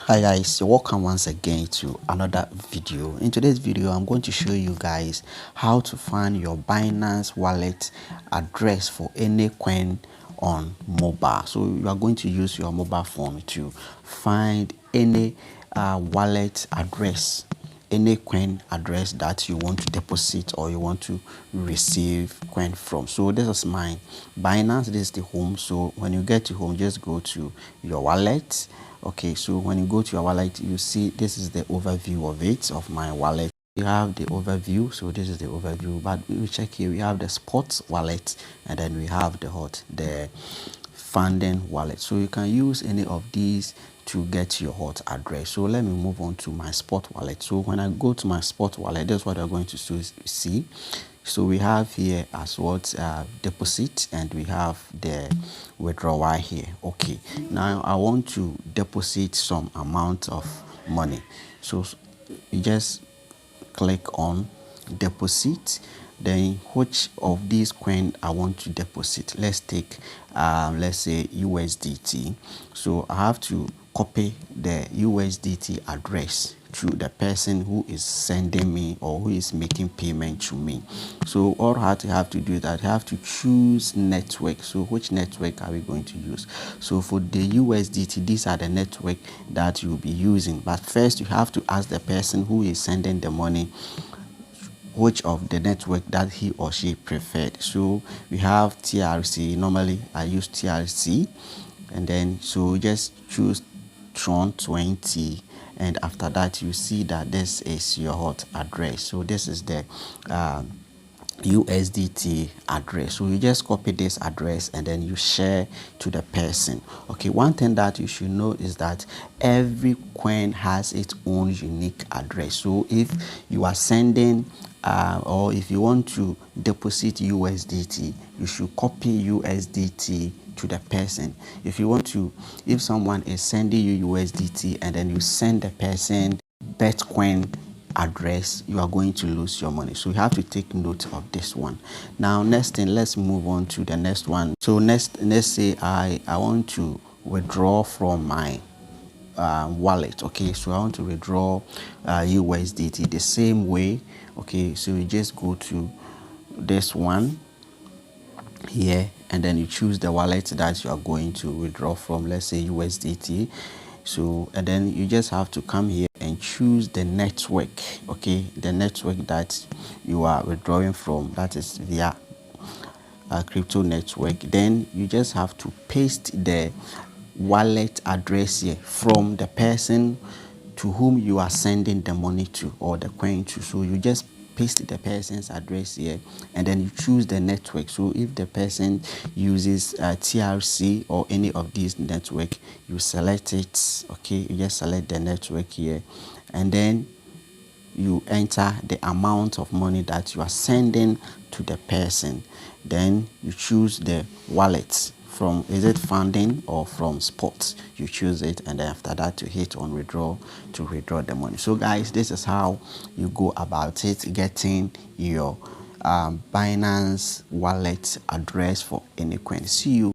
Hi guys, welcome once again to another video. In today's video I'm going to show you guys how to find your Binance wallet address for any coin on mobile. So you are going to use your mobile phone to find any wallet address, any coin address that you want to deposit or you want to receive coin from. So this is my Binance. This is the home. So when you get to home, just go to your wallet. Okay, so when you go to your wallet, you see this is the overview of it, of my wallet. You have the overview, so this is the overview, but we check here, we have the sports wallet, and then we have the funding wallet. So you can use any of these to get your hot address. So let me move on to my spot wallet. So when I go to my spot wallet, that's what I'm going to see. So we have here as what deposit, and we have the withdrawal here. Okay, now I want to deposit some amount of money. So you just click on deposit, then which of these coin I want to deposit. Let's take let's say USDT. So I have to copy the USDT address to the person who is sending me or who is making payment to me. So all I have to do is that I have to choose network. So which network are we going to use? So for the USDT, these are the network that you'll be using, but first you have to ask the person who is sending the money which of the network that he or she preferred. So we have TRC. Normally I use TRC, and then so just choose Tron 20, and after that you see that this is your hot address. So this is the USDT address. So you just copy this address and then you share to the person. Okay, one thing that you should know is that every coin has its own unique address. So if you are sending or if you want to deposit USDT, you should copy USDT to the person. If someone is sending you USDT and then you send the person Bitcoin address, you are going to lose your money. So you have to take note of this one. Now next thing, let's move on to the next one. So let's say I want to withdraw from my wallet. Okay, so I want to withdraw USDT the same way. Okay, so you just go to this one here, and then you choose the wallet that you are going to withdraw from, let's say USDT. So and then you just have to come here and choose the network. Okay, the network that you are withdrawing from, that is via crypto network. Then you just have to paste the wallet address here from the person to whom you are sending the money to or the coin to. So you just paste the person's address here, and then you choose the network. So if the person uses TRC or any of these network, you select it. Okay, you just select the network here, and then you enter the amount of money that you are sending to the person. Then you choose the wallet from, is it funding or from sports? You choose it, and then after that you hit on withdraw to withdraw the money. So guys, this is how you go about it, getting your Binance wallet address for any coin. See you